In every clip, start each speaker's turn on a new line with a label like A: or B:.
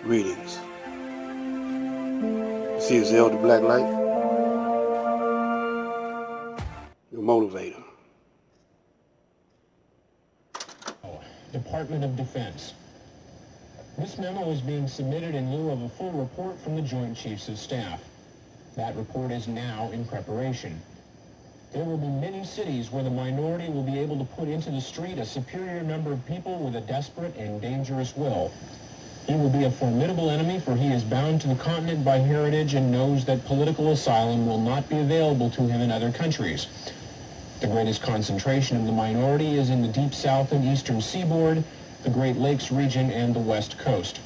A: readings. You see his elder black light? Your motivator.
B: Department of Defense. This memo is being submitted in lieu of a full report from the Joint Chiefs of Staff. That report is now in preparation. There will be many cities where the minority will be able to put into the street a superior number of people with a desperate and dangerous will. He will be a formidable enemy, for he is bound to the continent by heritage and knows that political asylum will not be available to him in other countries. The greatest concentration of the minority is in the deep south and eastern seaboard, the Great Lakes region, and the West Coast.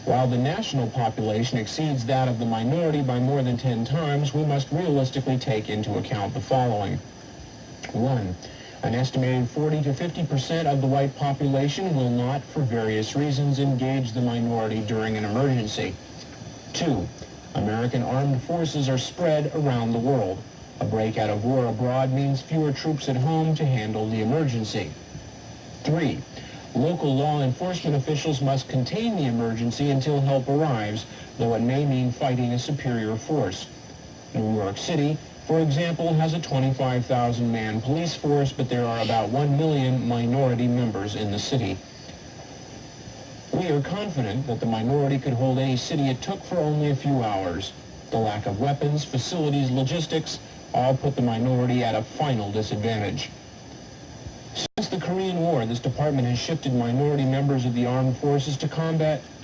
B: While the national population exceeds that of the minority by more than 10 times, we must realistically take into account the following. 1. An estimated 40 to 50% of the white population will not, for various reasons, engage the minority during an emergency. 2. American armed forces are spread around the world. A breakout of war abroad means fewer troops at home to handle the emergency. 3. Local law enforcement officials must contain the emergency until help arrives, though it may mean fighting a superior force. New York City, for example, has a 25,000-man police force, but there are about 1 million minority members in the city. We are confident that the minority could hold any city it took for only a few hours. The lack of weapons, facilities, logistics, all put the minority at a final disadvantage. Since the Korean War, this department has shifted minority members of the armed forces to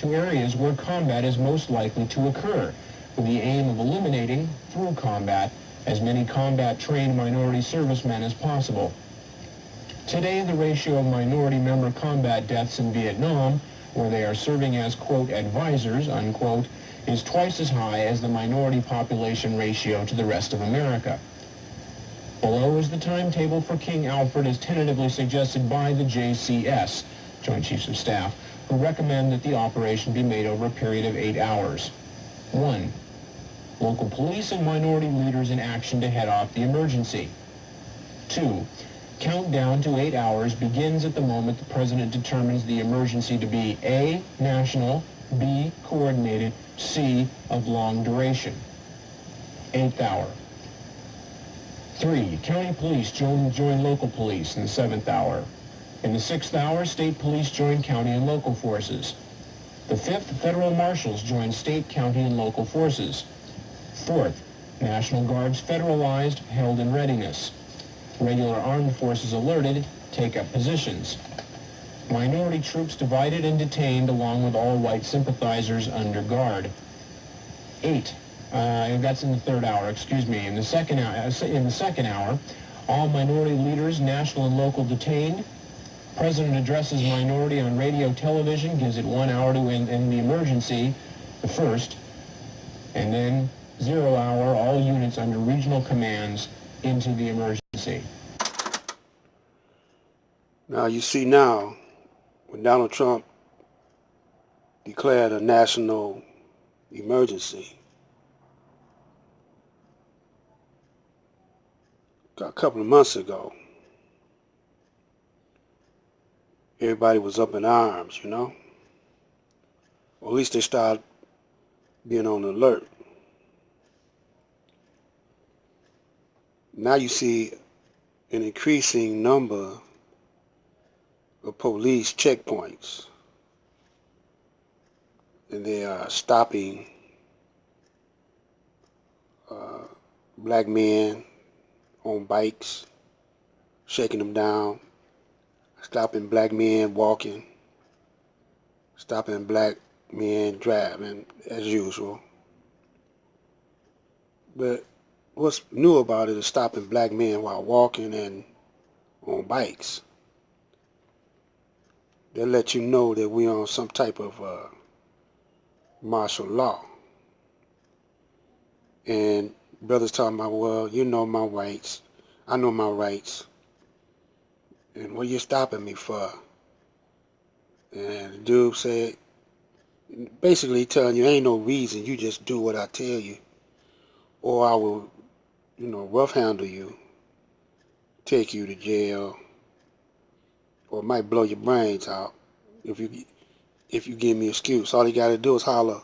B: areas where combat is most likely to occur, with the aim of eliminating, through combat, as many combat-trained minority servicemen as possible. Today, the ratio of minority member combat deaths in Vietnam, where they are serving as, quote, advisors, unquote, is twice as high as the minority population ratio to the rest of America. Below is the timetable for King Alfred as tentatively suggested by the JCS, Joint Chiefs of Staff, who recommend that the operation be made over a period of 8 hours. 1. Local police and minority leaders in action to head off the emergency. 2. Countdown to 8 hours begins at the moment the President determines the emergency to be A. National, B. Coordinated, C. Of long duration. 8th hour. 3. County police join local police in the 7th hour. In the 6th hour, state police join county and local forces. The 5th, federal marshals join state, county, and local forces. 4th, National Guards federalized, held in readiness. Regular armed forces alerted, take up positions. Minority troops divided and detained along with all white sympathizers under guard. 8. That's in the 3rd hour, excuse me. In the second hour, all minority leaders, national and local, detained. President addresses minority on radio, television, gives it 1 hour to end the emergency, the 1st, and then 0 hour, all units under regional commands into the emergency.
A: Now you see now, when Donald Trump declared a national emergency a couple of months ago, everybody was up in arms, you know? Or at least they started being on alert. Now you see an increasing number of police checkpoints, and they are stopping black men on bikes, shaking them down, stopping black men walking, stopping black men driving as usual. But what's new about it is stopping black men while walking and on bikes. They let you know that we're on some type of martial law. And brothers talking about, well, you know my rights. I know my rights. And what you stopping me for? And the dude said, basically telling you ain't no reason, you just do what I tell you, or I will, rough handle you, take you to jail, or it might blow your brains out if if you give me an excuse. All you got to do is holler,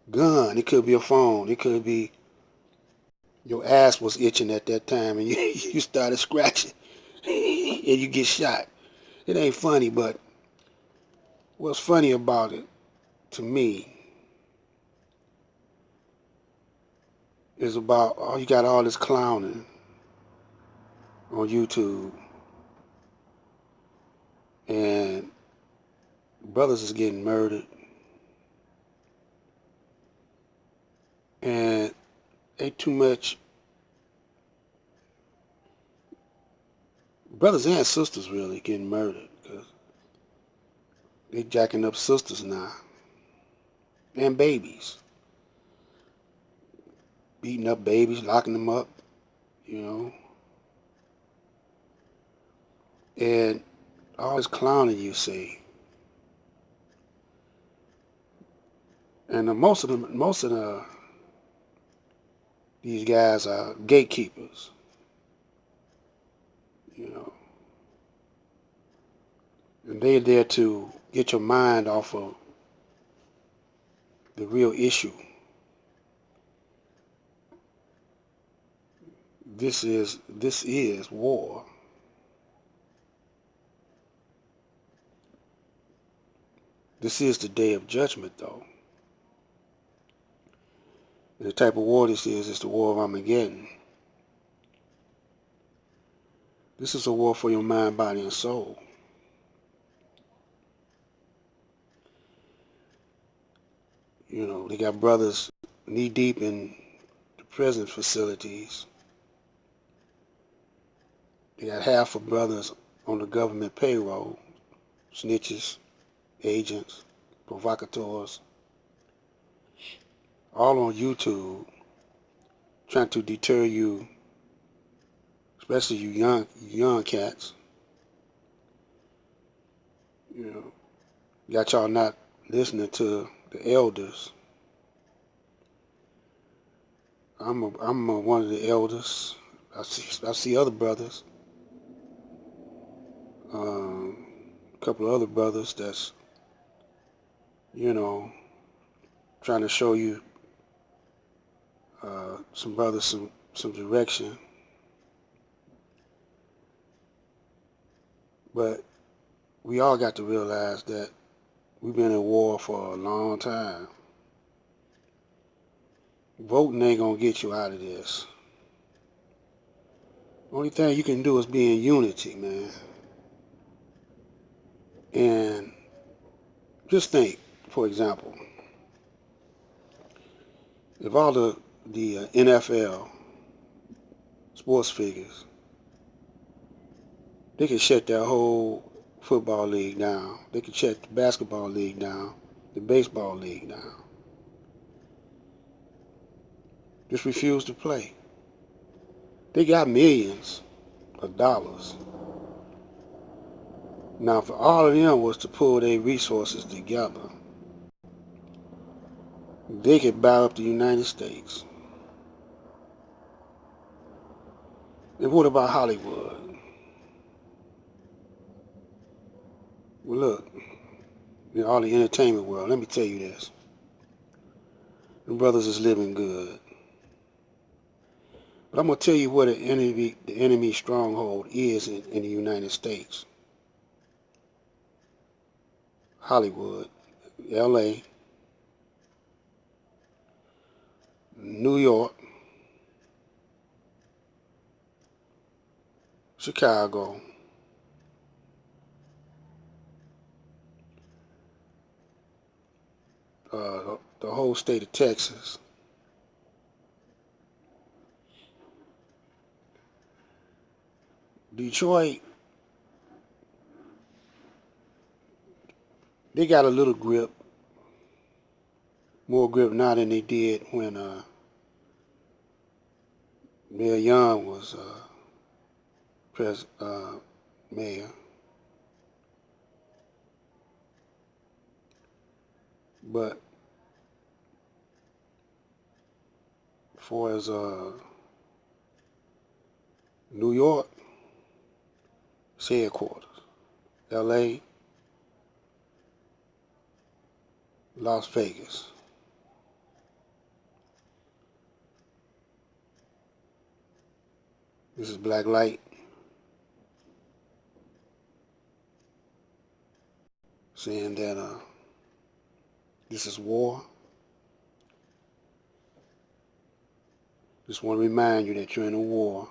A: gun. It could be a phone. It could be your ass was itching at that time and you started scratching and you get shot. It ain't funny, but what's funny about it to me is about you got all this clowning on YouTube and brothers is getting murdered and ain't too much brothers and sisters really getting murdered because they jacking up sisters now and babies, beating up babies, locking them up, you know, and all this clowning you see. And most of these guys are gatekeepers, you know, and they're there to get your mind off of the real issue. This is war. This is the day of judgment, though. And the type of war this is the war of Armageddon. This is a war for your mind, body, and soul. You know, they got brothers knee deep in the prison facilities. They got half of brothers on the government payroll, snitches, agents, provocateurs, all on YouTube, trying to deter you, especially you young cats. You know, got y'all not listening to the elders. I'm one of the elders. I see other brothers, a couple of other brothers that's, you know, trying to show you some brothers some direction. But we all got to realize that we've been in war for a long time. Voting ain't gonna get you out of this. Only thing you can do is be in unity, man. And just think, for example, if all the NFL sports figures, they could shut their whole football league down. They could shut the basketball league down, the baseball league down. Just refuse to play. They got millions of dollars. Now, if all of them was to pull their resources together, they could buy up the United States. And what about Hollywood? Well, look, in all the entertainment world, let me tell you this. The brothers is living good. But I'm going to tell you what the enemy stronghold is in the United States. Hollywood, LA, New York, Chicago, the whole state of Texas, Detroit. They got a little grip, more grip now than they did when Mayor Young was mayor. But as far as New York, it's headquarters. LA, Las Vegas. This is black light. Saying that this is war. Just want to remind you that you're in a war.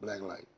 A: Black light.